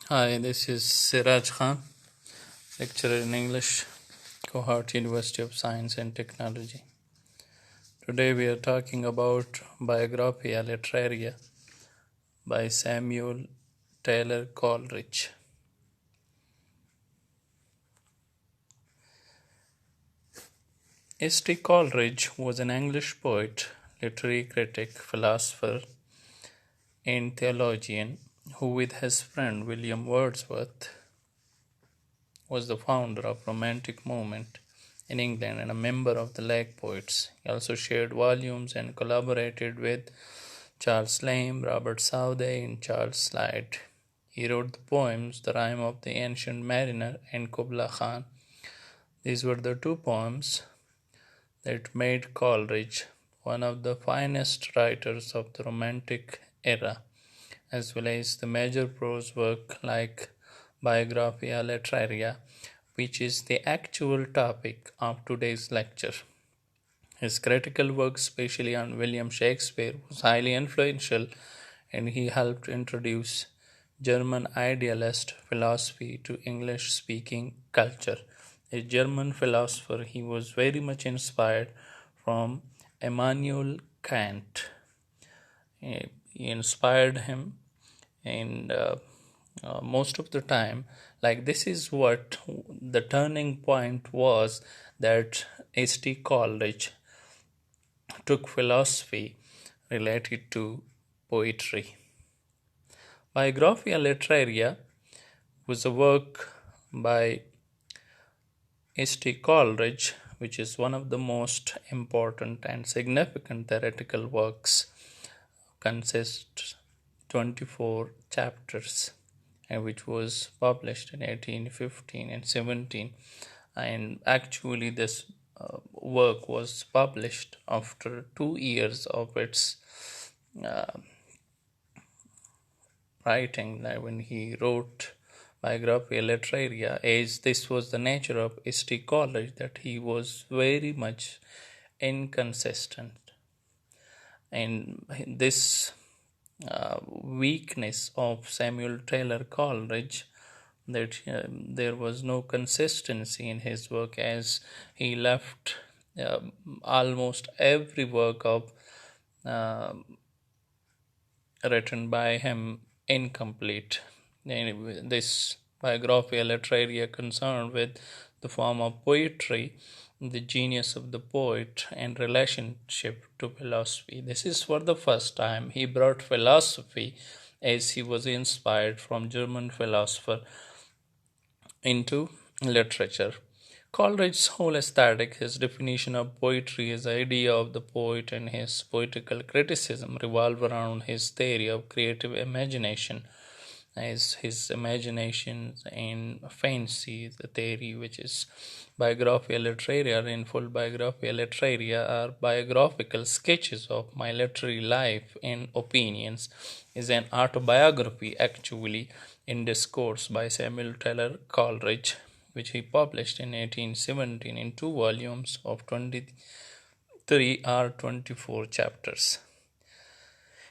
Hi, this is Siraj Khan, lecturer in English, Cohort University of Science and Technology. Today we are talking about Biographia Literaria by Samuel Taylor Coleridge. S.T. Coleridge was an English poet, literary critic, philosopher, and theologian who, with his friend William Wordsworth, was the founder of Romantic movement in England and a member of the Lake Poets. He also shared volumes and collaborated with Charles Lamb, Robert Southey, and Charles Slade. He wrote the poems The Rime of the Ancient Mariner and Kubla Khan. These were the two poems that made Coleridge one of the finest writers of the Romantic era, as well as the major prose work like Biographia Literaria, which is the actual topic of today's lecture. His critical work, especially on William Shakespeare, was highly influential and he helped introduce German idealist philosophy to English speaking culture. A German philosopher, he was very much inspired from Immanuel Kant. He inspired him, and most of the time, like this is what the turning point was, that St. Coleridge took philosophy related to poetry. Biographia Literaria was a work by St. Coleridge, which is one of the most important and significant theoretical works, consists 24 chapters, and which was published in 1815 and 17. And actually this work was published after 2 years of its uh, writing, when he wrote Biographia Literaria, as this was the nature of St. Coleridge, that he was very much inconsistent. And this weakness of Samuel Taylor Coleridge, that there was no consistency in his work, as he left uh, almost every work of uh, written by him incomplete. Anyway, this Biographia Literaria concerned with the form of poetry, the genius of the poet, and relationship to philosophy. This is for the first time he brought philosophy, as he was inspired from German philosopher, into literature. Coleridge's whole aesthetic, his definition of poetry, his idea of the poet, and his poetical criticism revolve around his theory of creative imagination, as his imagination and fancy, the theory which is Biographia Literaria. In full, Biographia Literaria are biographical sketches of my literary life and opinions, is an autobiography actually in discourse by Samuel Taylor Coleridge, which he published in 1817 in two volumes of 23 or 24 chapters.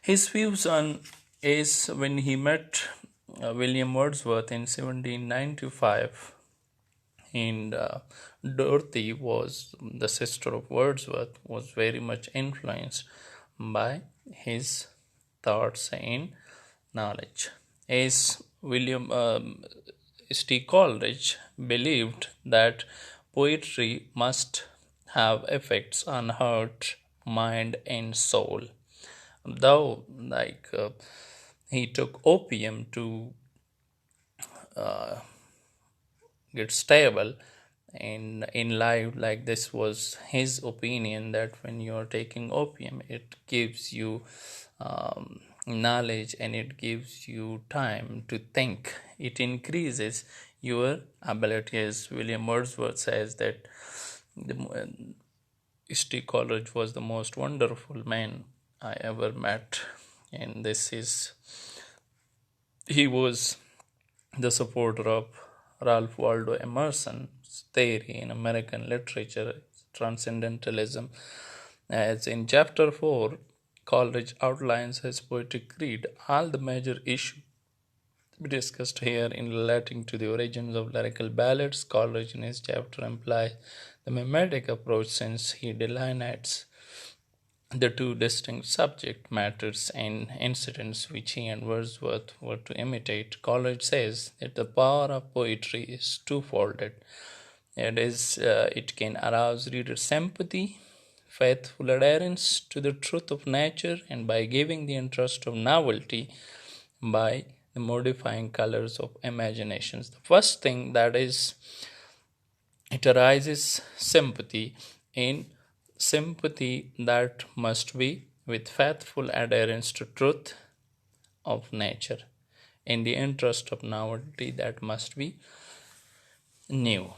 His views on is when he met William Wordsworth in 1795, and Dorothy was the sister of Wordsworth, was very much influenced by his thoughts and knowledge. As William St. Coleridge believed that poetry must have effects on heart, mind, and soul. Though, he took opium to uh, get stable in life, like this was his opinion, that when you are taking opium, it gives you knowledge and it gives you time to think. It increases your ability, as William Wordsworth says that St. Coleridge was the most wonderful man I ever met, and this is he was the supporter of Ralph Waldo Emerson's theory in American literature, transcendentalism. As in chapter 4, Coleridge outlines his poetic creed, all the major issues be discussed here in relating to the origins of lyrical ballads. Coleridge in his chapter implies the mimetic approach since he delineates the two distinct subject matters and incidents which he and Wordsworth were to imitate. Coleridge says that the power of poetry is twofolded. It can arouse reader sympathy, faithful adherence to the truth of nature, and by giving the interest of novelty, by the modifying colors of imaginations. The first thing that is, it arises sympathy. In sympathy that must be with faithful adherence to truth of nature, in the interest of novelty that must be new.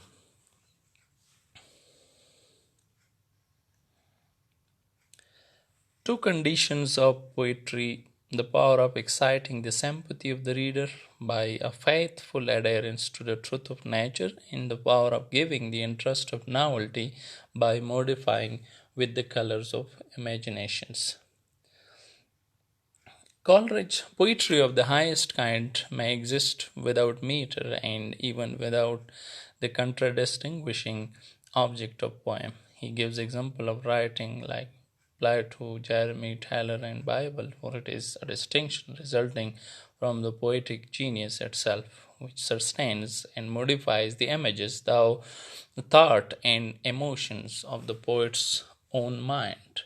Two conditions of poetry: the power of exciting the sympathy of the reader by a faithful adherence to the truth of nature, and the power of giving the interest of novelty by modifying with the colors of imaginations. Coleridge, poetry of the highest kind may exist without meter and even without the contradistinguishing object of poem. He gives example of writing like Plato, Jeremy, Taylor, and Bible, for it is a distinction resulting from the poetic genius itself, which sustains and modifies the images, the thought and emotions of the poet's own mind.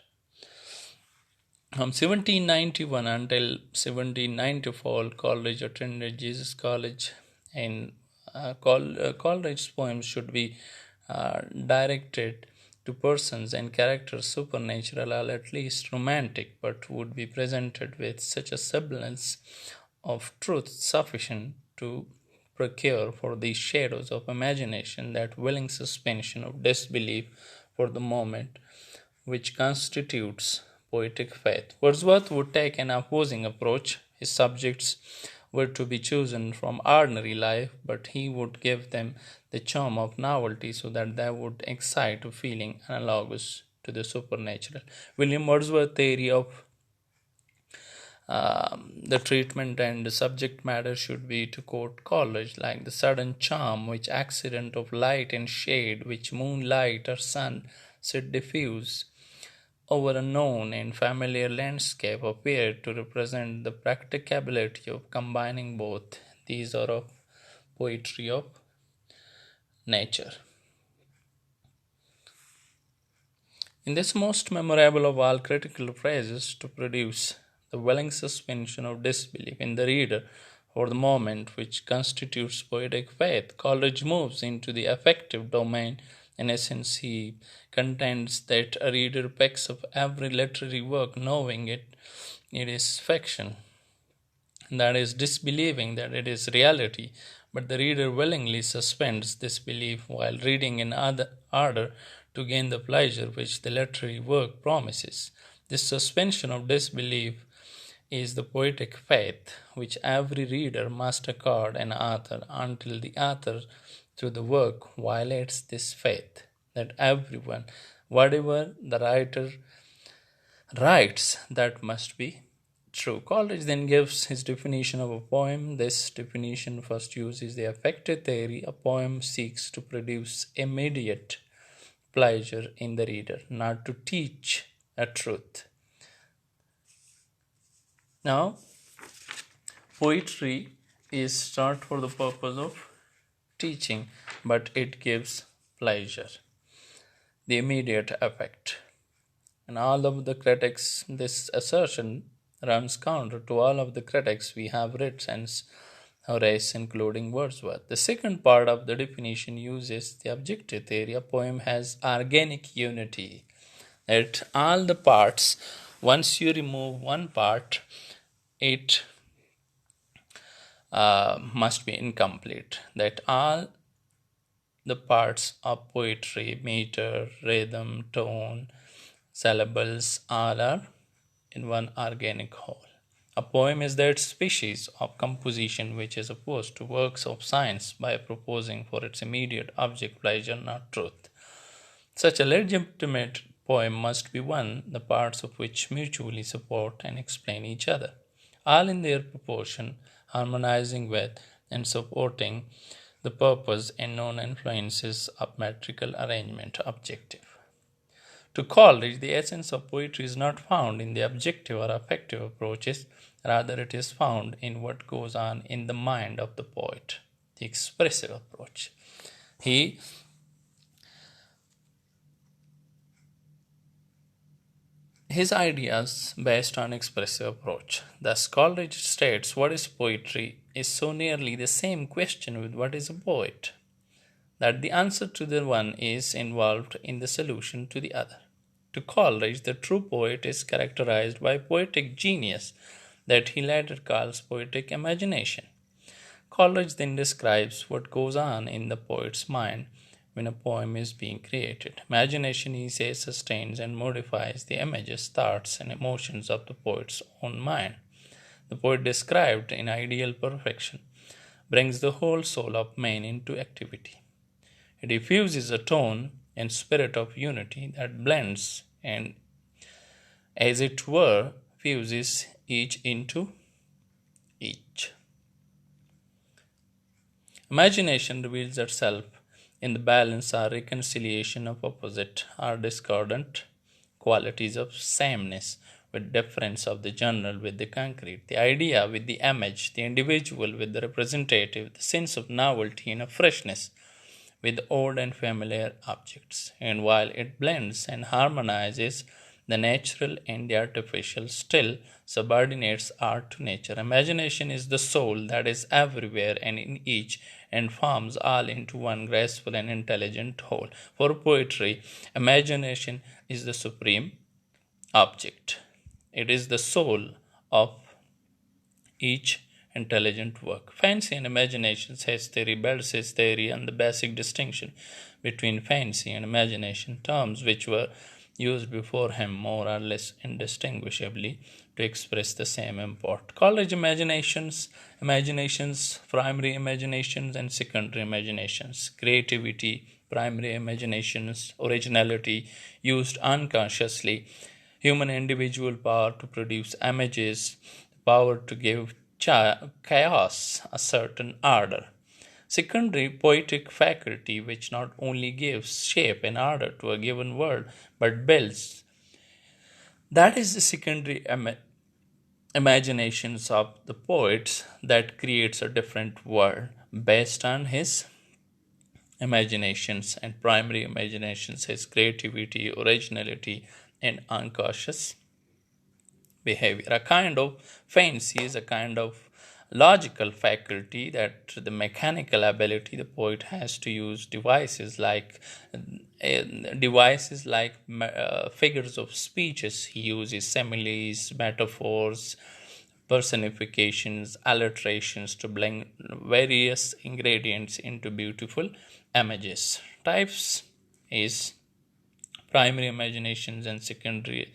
From 1791 until 1794, Coleridge attended Jesus College, and Coleridge's poems should be directed to persons and characters supernatural or at least romantic, but would be presented with such a semblance of truth sufficient to procure for these shadows of imagination that willing suspension of disbelief for the moment which constitutes poetic faith. Wordsworth would take an opposing approach. His subjects were to be chosen from ordinary life, but he would give them the charm of novelty so that they would excite a feeling analogous to the supernatural. William Wordsworth's theory of the treatment and the subject matter should be, to quote Coleridge, like the sudden charm which accident of light and shade, which moonlight or sun should diffuse over a known and familiar landscape, appeared to represent the practicability of combining both. These are of poetry of nature. In this most memorable of all critical phrases, to produce the willing suspension of disbelief in the reader for the moment which constitutes poetic faith, Coleridge moves into the affective domain. In essence, he contends that a reader picks up every literary work knowing it is fiction, that is, disbelieving that it is reality, but the reader willingly suspends this belief while reading in order to gain the pleasure which the literary work promises. This suspension of disbelief is the poetic faith which every reader must accord an author until the author through the work violates this faith, that everyone, whatever the writer writes, that must be true. Coleridge then gives his definition of a poem. This definition first uses the affective theory. A poem seeks to produce immediate pleasure in the reader, not to teach a truth. Now, poetry is not for the purpose of teaching, but it gives pleasure, the immediate effect. And all of the critics, this assertion runs counter to all of the critics we have read since Horace, including Wordsworth. The second part of the definition uses the objective theory. A poem has organic unity, that all the parts, once you remove one part, it must be incomplete, that all the parts of poetry, meter, rhythm, tone, syllables, all are in one organic whole. A poem is that species of composition which is opposed to works of science by proposing for its immediate object pleasure, not truth. Such a legitimate poem must be one the parts of which mutually support and explain each other. all in their proportion, harmonizing with and supporting the purpose and known influences of metrical arrangement objective. To Coleridge, the essence of poetry is not found in the objective or affective approaches, rather, it is found in what goes on in the mind of the poet, the expressive approach. He His ideas based on expressive approach. Thus, Coleridge states what is poetry is so nearly the same question with what is a poet, that the answer to the one is involved in the solution to the other. To Coleridge, the true poet is characterized by poetic genius that he later calls poetic imagination. Coleridge then describes what goes on in the poet's mind when a poem is being created. Imagination, he says, sustains and modifies the images, thoughts, and emotions of the poet's own mind. The poet, described in ideal perfection, brings the whole soul of man into activity. It diffuses a tone and spirit of unity that blends and, as it were, fuses each into each. Imagination reveals itself in the balance or reconciliation of opposite or discordant qualities of sameness with difference of the general with the concrete, the idea with the image, the individual with the representative, the sense of novelty and of freshness with old and familiar objects. And while it blends and harmonizes the natural and the artificial, still subordinates art to nature. Imagination is the soul that is everywhere and in each, and forms all into one graceful and intelligent whole. For poetry, imagination is the supreme object. It is the soul of each intelligent work. Fancy and imagination, says theory, builds his theory on the basic distinction between fancy and imagination, terms which were used before him more or less indistinguishably to express the same import. Coleridge imaginations, primary imaginations and secondary imaginations, creativity, primary imaginations, originality, used unconsciously, human individual power to produce images, power to give chaos a certain order. Secondary poetic faculty, which not only gives shape and order to a given word, but builds. That is the secondary imaginations of the poets that creates a different world based on his imaginations, and primary imaginations, his creativity, originality, and unconscious behavior. A kind of fancy is a kind of logical faculty, that the mechanical ability the poet has to use figures of speeches. He uses similes, metaphors, personifications, alliterations to blend various ingredients into beautiful images. Types is primary imaginations and secondary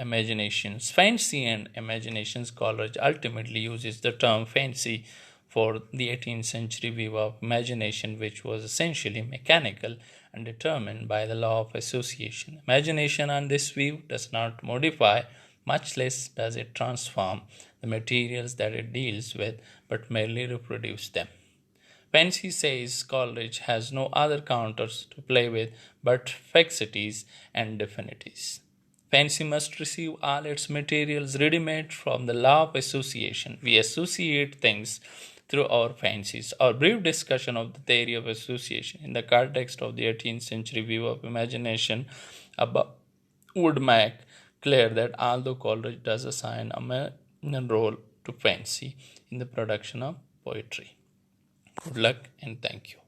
imaginations. Fancy and imaginations. Coleridge ultimately uses the term fancy for the 18th century view of imagination, which was essentially mechanical and determined by the law of association. Imagination on this view does not modify, much less does it transform the materials that it deals with, but merely reproduce them. Fancy, says Coleridge, has no other counters to play with but fixities and definities. Fancy must receive all its materials ready-made from the law of association. We associate things through our fancies. Our brief discussion of the theory of association in the context of the 18th century view of imagination would make clear that although Coleridge does assign a main role to fancy in the production of poetry. Good luck and thank you.